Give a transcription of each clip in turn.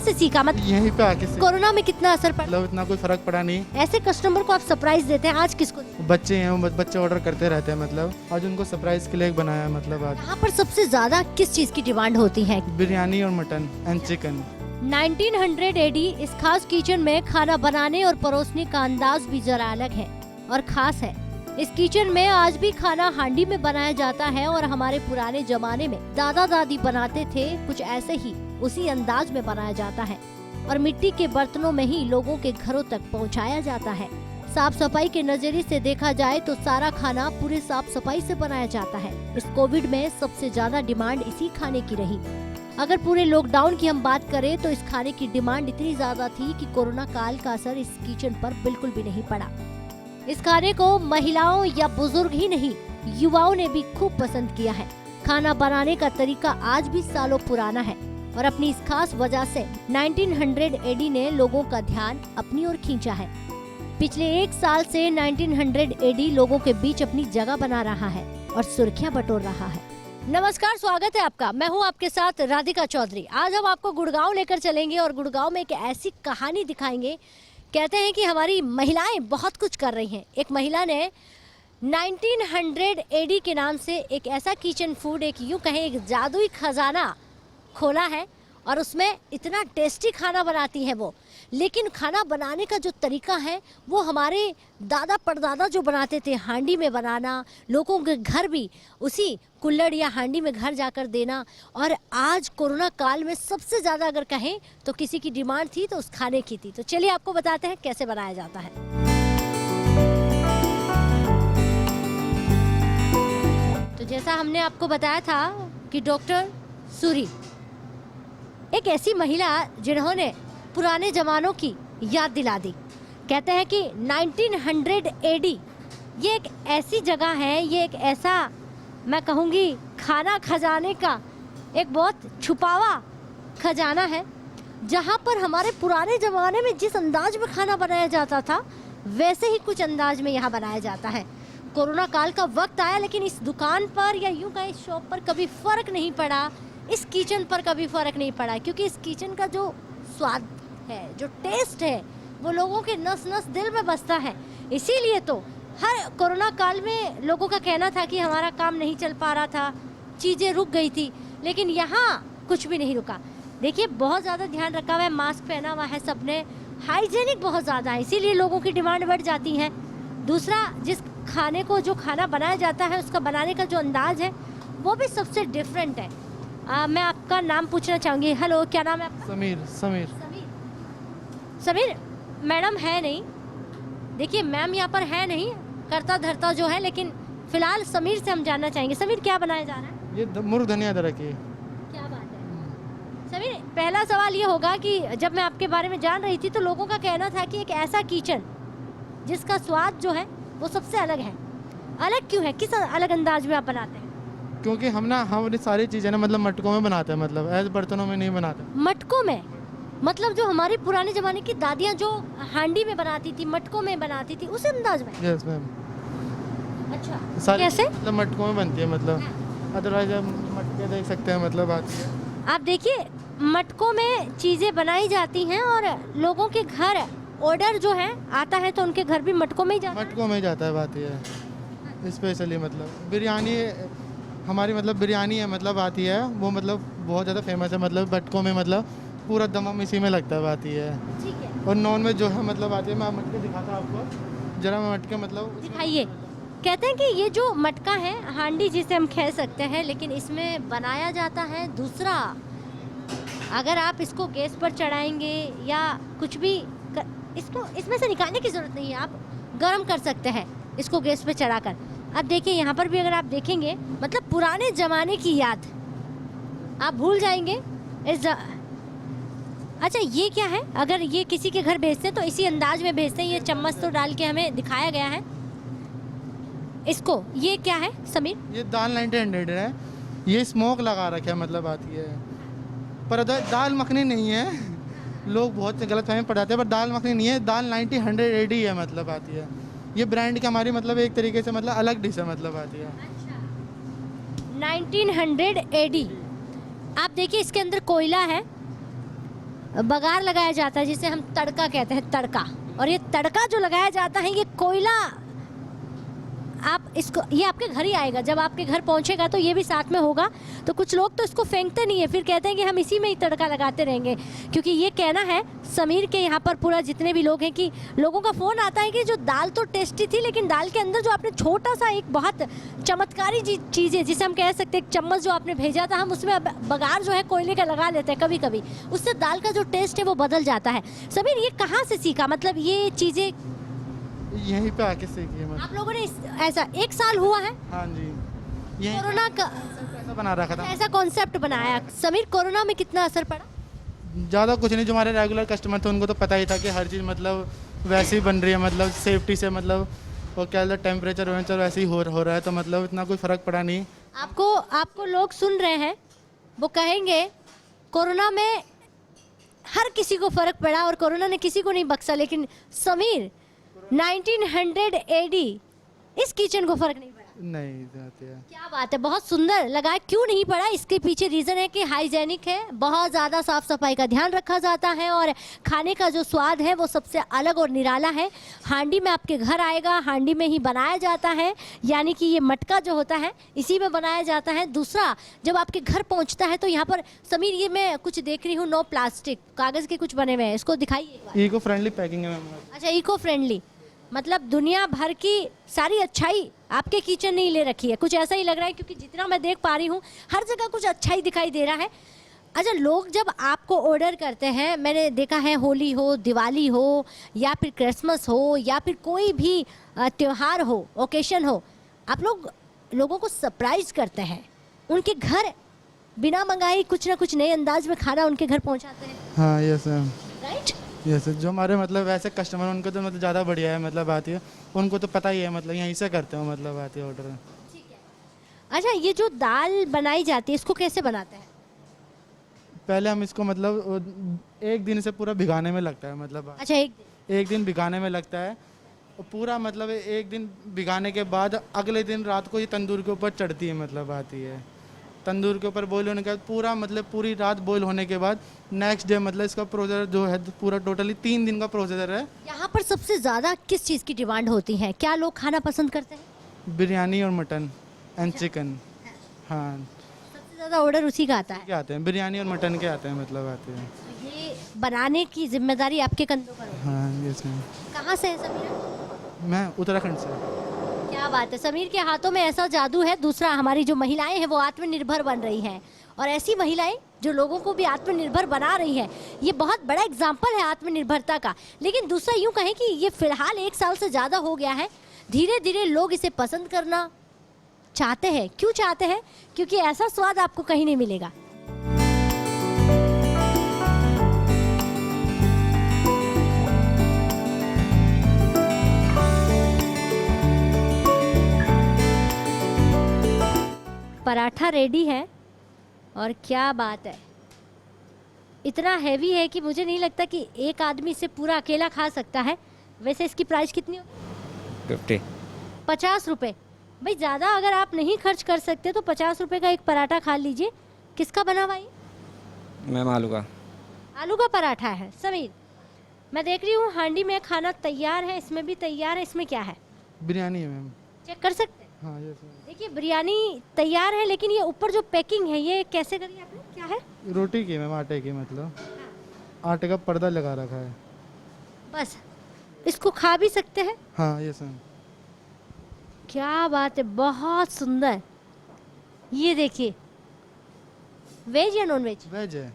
से सीखा? मतलब यहीं पे आके से कोरोना में कितना असर पड़ा? मतलब इतना कोई फर्क पड़ा नहीं। ऐसे कस्टमर को आप सरप्राइज देते हैं, आज किसको? बच्चे हैं, बच्चे ऑर्डर करते रहते हैं, मतलब आज उनको सरप्राइज के लिए एक बनाया है। मतलब आज यहाँ पर सबसे ज्यादा किस चीज की डिमांड होती है? बिरयानी और मटन एंड चिकन। 1900 एडी इस खास किचन में खाना बनाने और परोसने का अंदाज भी जरा अलग है और खास है। इस किचन में आज भी खाना हांडी में बनाया जाता है और हमारे पुराने जमाने में दादा दादी बनाते थे, कुछ ऐसे ही उसी अंदाज में बनाया जाता है और मिट्टी के बर्तनों में ही लोगों के घरों तक पहुंचाया जाता है। साफ सफाई के नजरिए से देखा जाए तो सारा खाना पूरे साफ सफाई से बनाया जाता है। इस कोविड में सबसे ज्यादा डिमांड इसी खाने की रही। अगर पूरे लॉकडाउन की हम बात करें तो इस खाने की डिमांड इतनी ज्यादा थी कि कोरोना काल का असर इस किचन पर बिल्कुल भी नहीं पड़ा। इस खाने को महिलाओं या बुजुर्ग ही नहीं, युवाओं ने भी खूब पसंद किया है। खाना बनाने का तरीका आज भी सालों पुराना है और अपनी इस खास वजह से 1900 एडी ने लोगों का ध्यान अपनी ओर खींचा है। पिछले 1 साल से 1900 एडी लोगों के बीच अपनी जगह बना रहा है और सुर्खियां बटोर रहा है। नमस्कार, स्वागत है आपका। मैं हूं आपके साथ राधिका चौधरी। आज हम आपको गुड़गांव लेकर चलेंगे और गुड़गांव में एक ऐसी कहानी दिखाएंगे। कहते हैं कि हमारी महिलाएं बहुत कुछ कर रही हैं। एक महिला ने 1900 एडी के नाम से एक ऐसा किचन फूड, एक यूं कहें एक जादुई खजाना खोला है और उसमें इतना टेस्टी खाना बनाती है वो। लेकिन खाना बनाने का जो तरीका है वो हमारे दादा परदादा जो बनाते थे, हांडी में बनाना, लोगों के घर भी उसी कुल्हड़ या हांडी में घर जाकर देना। और आज कोरोना काल में सबसे ज़्यादा अगर कहें तो किसी की डिमांड थी तो उस खाने की थी। तो चलिए आपको बताते हैं कैसे बनाया जाता है। तो जैसा हमने आपको बताया था कि डॉक्टर सूरी एक ऐसी महिला जिन्होंने पुराने जमानों की याद दिला दी। कहते हैं कि 1900 एडी ये एक ऐसी जगह है, ये एक ऐसा मैं कहूँगी खाना खजाने का एक बहुत छुपावा खजाना है, जहाँ पर हमारे पुराने ज़माने में जिस अंदाज में खाना बनाया जाता था वैसे ही कुछ अंदाज में यहाँ बनाया जाता है। कोरोना काल का वक्त आया लेकिन इस दुकान पर या यूँ कहें इस शॉप पर कभी फ़र्क नहीं पड़ा, इस किचन पर कभी फ़र्क नहीं पड़ा, क्योंकि इस किचन का जो स्वाद है, जो टेस्ट है, वो लोगों के नस नस दिल में बसता है। इसीलिए तो हर कोरोना काल में लोगों का कहना था कि हमारा काम नहीं चल पा रहा था, चीज़ें रुक गई थी, लेकिन यहाँ कुछ भी नहीं रुका। देखिए बहुत ज़्यादा ध्यान रखा हुआ है, मास्क पहना हुआ है सबने, हाइजीनिक बहुत ज़्यादा है, इसीलिए लोगों की डिमांड बढ़ जाती है। दूसरा, जिस खाने को जो खाना बनाया जाता है उसका बनाने का जो अंदाज है वो भी सबसे डिफरेंट है। मैं आपका नाम पूछना चाहूँगी। हेलो, क्या नाम है आपका? समीर। समीर समीर मैडम है नहीं, देखिए मैम यहाँ पर है नहीं, करता धरता जो है, लेकिन फिलहाल समीर से हम जानना चाहेंगे। समीर क्या बनाया जा रहा है? ये मुर्ग धनिया अदरक है। क्या बात है। समीर, पहला सवाल ये होगा कि जब मैं आपके बारे में जान रही थी तो लोगों का कहना था कि एक ऐसा किचन जिसका स्वाद जो है वो सबसे अलग है। अलग क्यों है, किस अलग अंदाज में आप बनाते हैं? क्योंकि हम अपनी सारी चीज़ें ना मतलब मटकों में बनाते हैं, मतलब ऐसे बर्तनों में नहीं बनाते। मटकों में? मतलब जो हमारी पुराने जमाने की दादियाँ जो हांडी में बनाती थी, मटकों में बनाती थी, उस अंदाज में? Yes ma'am. अच्छा, कैसे? मतलब मटकों में बनती है, मतलब अदरवाइज मटके देख सकते हैं, मतलब आती है। आप देखिए मटकों में चीज़ें बनाई जाती हैं और लोगों के घर ऑर्डर जो है आता है तो उनके घर भी मटकों में ही जाता है। मटकों में ही जाता है, बात ये है। स्पेशली मतलब बिरयानी हमारी, मतलब बिरयानी है, मतलब आती है वो, मतलब बहुत ज़्यादा फेमस है, मतलब मटकों में, मतलब पूरा दम इसी में लगता है, बात ये है। ठीक है। और नॉन वेज जो है मतलब आती है, मैं मटके दिखाता हूँ आपको जरा, मैं मटके मतलब दिखाइए। कहते हैं कि ये जो मटका है, हांडी जिसे हम कह सकते हैं, लेकिन इसमें बनाया जाता है दूसरा। अगर आप इसको गैस पर चढ़ाएंगे या कुछ भी इसको इसमें से निकालने की ज़रूरत नहीं है, आप गर्म कर सकते हैं इसको गैस पे चढ़ाकर। अब देखिए यहाँ पर भी अगर आप देखेंगे, मतलब पुराने ज़माने की याद आप भूल जाएंगे अच्छा ये क्या है? अगर ये किसी के घर भेजते हैं तो इसी अंदाज में भेजते हैं। ये चम्मच तो डाल के हमें दिखाया गया है इसको। ये क्या है समीर? ये दाल 1900 है, ये स्मोक लगा रखा है, मतलब आती है, पर दाल मखनी नहीं है। लोग बहुत गलत फहमी पढ़ाते हैं, पर दाल मखनी नहीं है, दाल 1900 एडी है, मतलब आती है। ये ब्रांड की हमारी मतलब एक तरीके से मतलब अलग डिश है, मतलब आती है। अच्छा। 1900 एडी। आप देखिए इसके अंदर कोयला है बघार लगाया जाता है जिसे हम तड़का कहते हैं, तड़का। और ये तड़का जो लगाया जाता है ये कोयला, आप इसको, ये आपके घर ही आएगा, जब आपके घर पहुंचेगा तो ये भी साथ में होगा। तो कुछ लोग तो इसको फेंकते नहीं है, फिर कहते हैं कि हम इसी में ही तड़का लगाते रहेंगे, क्योंकि ये कहना है समीर के यहाँ पर पूरा जितने भी लोग हैं कि लोगों का फ़ोन आता है कि जो दाल तो टेस्टी थी लेकिन दाल के अंदर जो आपने छोटा सा एक बहुत चमत्कारी चीज़ है जिसे हम कह सकते हैं, एक चम्मच जो आपने भेजा था, हम उसमें बघार जो है कोयले का लगा लेते हैं कभी कभी, उससे दाल का जो टेस्ट है वो बदल जाता है। समीर ये कहाँ से सीखा, मतलब ये चीज़ें यहीं पे आके सीखी है मतलब। आप लोगों ने ऐसा 1 साल हुआ है हाँ जी, यहीं कोरोना का ऐसा बना रखा था। ऐसा कॉन्सेप्ट बनाया। समीर कोरोना में कितना असर पड़ा? ज़्यादा कुछ नहीं, जो हमारे रेगुलर कस्टमर थे उनको तो पता ही था कि हर चीज़ मतलब वैसे ही बन रही है, मतलब सेफ्टी से, मतलब वो क्या टेम्परेचर वेम्परेचर वैसे ही हो रहा है, तो मतलब इतना कोई फ़र्क पड़ा नहीं। आपको लोग सुन रहे हैं, वो कहेंगे कोरोना में हर किसी को फ़र्क पड़ा और कोरोना ने किसी को नहीं बख्शा, लेकिन समीर 1900 AD इस किचन को फ़र्क नहीं पड़ा। नहीं जाते हैं। क्या बात है, बहुत सुंदर लगा। क्यों नहीं पड़ा, इसके पीछे रीज़न है कि हाइजेनिक है, बहुत ज़्यादा साफ़ सफाई का ध्यान रखा जाता है और खाने का जो स्वाद है वो सबसे अलग और निराला है। हांडी में आपके घर आएगा, हांडी में ही बनाया जाता है, यानी कि ये मटका जो होता है इसी में बनाया जाता है। दूसरा, जब आपके घर पहुंचता है तो यहाँ पर समीर ये मैं कुछ देख रही हूँ, नो प्लास्टिक, कागज़ के कुछ बने हुए हैं, इसको दिखाइए एक बार। इको फ्रेंडली पैकिंग है मैम। अच्छा, इको फ्रेंडली, मतलब दुनिया भर की सारी अच्छाई आपके किचन ने ही ले रखी है, कुछ ऐसा ही लग रहा है, क्योंकि जितना मैं देख पा रही हूँ हर जगह कुछ अच्छा ही दिखाई दे रहा है। अच्छा, लोग जब आपको ऑर्डर करते हैं, मैंने देखा है होली हो, दिवाली हो या फिर क्रिसमस हो या फिर कोई भी त्यौहार हो, ओकेशन हो, आप लोगों को सरप्राइज करते हैं, उनके घर बिना मंगाए कुछ ना कुछ नए अंदाज में खाना उनके घर पहुँचाते हैं। हाँ यस मैम, राइट। यस, जो हमारे मतलब वैसे कस्टमर उनको तो मतलब ज़्यादा बढ़िया है, मतलब आती है, उनको तो पता ही है, मतलब यहीं से करते हो, मतलब आती है ऑर्डर। ठीक है। अच्छा, ये जो दाल बनाई जाती है इसको कैसे बनाते हैं? पहले हम इसको मतलब 1 दिन से पूरा भिगाने में लगता है, मतलब अच्छा, एक दिन भिगाने में लगता है, और पूरा मतलब 1 दिन भिगाने के बाद अगले दिन रात को ये तंदूर के ऊपर चढ़ती है, मतलब आती है, तंदूर के ऊपर बॉईल होने के बाद पूरा मतलब पूरी रात बॉईल होने के बाद नेक्स्ट डे मतलब इसका प्रोसेसर जो है पूरा टोटली 3 दिन का प्रोसेसर है। यहाँ पर सबसे ज़्यादा किस चीज़ की डिमांड होती है, क्या लोग खाना पसंद करते हैं? बिरयानी और मटन एंड चिकन। हाँ, सबसे ज़्यादा ऑर्डर उसी का आता है। क्या आते हैं, बिरयानी और मटन के आते हैं, मतलब आते हैं। ये बनाने की जिम्मेदारी आपके कंधों पर होती हाँ यस मैम। है। कहाँ से है समीर? मैं उत्तराखंड से। क्या बात है, समीर के हाथों में ऐसा जादू है। दूसरा, हमारी जो महिलाएं हैं वो आत्मनिर्भर बन रही हैं, और ऐसी महिलाएं जो लोगों को भी आत्मनिर्भर बना रही है, ये बहुत बड़ा एग्जाम्पल है आत्मनिर्भरता का। लेकिन दूसरा, यूँ कहें कि ये फिलहाल 1 साल से ज़्यादा हो गया है, धीरे धीरे लोग इसे पसंद करना चाहते हैं। क्यों चाहते हैं? क्योंकि ऐसा स्वाद आपको कहीं नहीं मिलेगा। पराठा रेडी है, और क्या बात है, इतना हैवी है कि मुझे नहीं लगता कि एक आदमी इसे पूरा अकेला खा सकता है। वैसे इसकी प्राइस कितनी होगी? 50 रुपये। भाई ज़्यादा अगर आप नहीं खर्च कर सकते तो 50 रुपये का एक पराठा खा लीजिए। किसका बना हुआ ये? मैम आलू का। आलू का पराठा है। समीर, मैं देख रही हूँ हांडी में खाना तैयार है, इसमें भी तैयार है। इसमें क्या है? बिरयानी है मैम। चेक कर सकते हैं? हाँ यस मैम। देखिए, बिरयानी तैयार है, लेकिन ये ऊपर जो पैकिंग है ये कैसे करी आपने, क्या है? रोटी की मैम, आटे की, मतलब आटे का पर्दा लगा रखा है। बस, इसको खा भी सकते हैं। हाँ यस मैम। क्या बात है, बहुत सुंदर। ये देखिए, वेज या नॉन वेज? वेज है।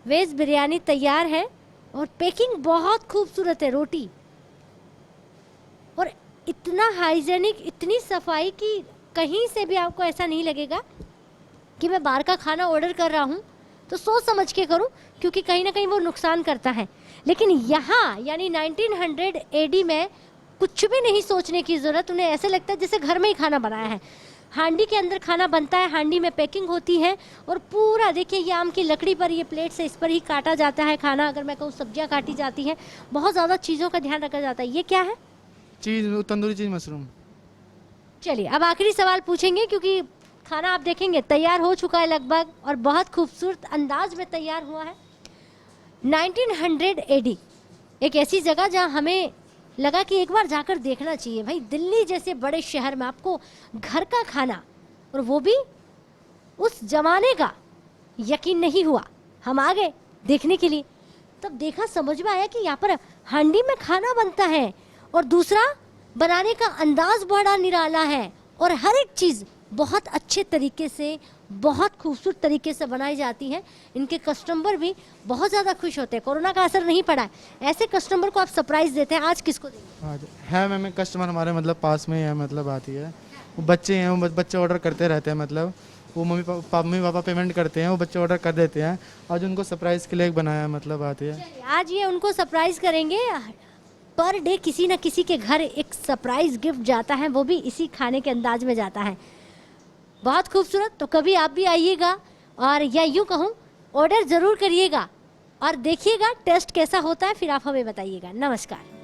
वेज बिरयानी तैयार है, और पैकिंग बहुत खूबसूरत है। रोटी, और इतना हाइजेनिक, इतनी सफाई की कहीं से भी आपको ऐसा नहीं लगेगा कि मैं बाहर का खाना ऑर्डर कर रहा हूँ तो सोच समझ के करूँ, क्योंकि कहीं ना कहीं वो नुकसान करता है। लेकिन यहाँ यानी 1900 AD में कुछ भी नहीं सोचने की ज़रूरत। उन्हें ऐसे लगता है जैसे घर में ही खाना बनाया है। हांडी के अंदर खाना बनता है, हांडी में पैकिंग होती है, और पूरा देखिए ये आम की लकड़ी पर, ये प्लेट से इस पर ही काटा जाता है खाना। अगर मैं कहूँ सब्जियाँ काटी जाती हैं, बहुत ज़्यादा चीज़ों का ध्यान रखा जाता है। ये क्या है? चीज़, तंदूरी चीज़ मशरूम। चलिए, अब आखिरी सवाल पूछेंगे, क्योंकि खाना आप देखेंगे तैयार हो चुका है लगभग, और बहुत खूबसूरत अंदाज में तैयार हुआ है। 1900 एडी, एक ऐसी जगह जहां हमें लगा कि एक बार जाकर देखना चाहिए। भाई दिल्ली जैसे बड़े शहर में आपको घर का खाना, और वो भी उस जमाने का, यकीन नहीं हुआ। हम आ गए देखने के लिए, तब देखा, समझ में आया कि यहाँ पर हांडी में खाना बनता है, और दूसरा बनाने का अंदाज बड़ा निराला है, और हर एक चीज़ बहुत अच्छे तरीके से, बहुत खूबसूरत तरीके से बनाई जाती है। इनके कस्टमर भी बहुत ज़्यादा खुश होते हैं। कोरोना का असर नहीं पड़ा है, ऐसे कस्टमर को आप सरप्राइज देते हैं। आज किसको देंगे? आज है मैम, कस्टमर हमारे मतलब पास में ही है, मतलब आती है। वो बच्चे हैं, वो बच्चे ऑर्डर करते रहते हैं, मतलब वो मम्मी पापा पेमेंट करते हैं, वो बच्चे ऑर्डर कर देते हैं। आज उनको सरप्राइज़ के लिए एक बनाया, मतलब आती है। आज ये उनको सरप्राइज करेंगे। पर डे किसी न किसी के घर एक सरप्राइज गिफ्ट जाता है, वो भी इसी खाने के अंदाज में जाता है। बहुत खूबसूरत। तो कभी आप भी आइएगा, और या यूँ कहूँ ऑर्डर ज़रूर करिएगा और देखिएगा टेस्ट कैसा होता है, फिर आप हमें बताइएगा। नमस्कार।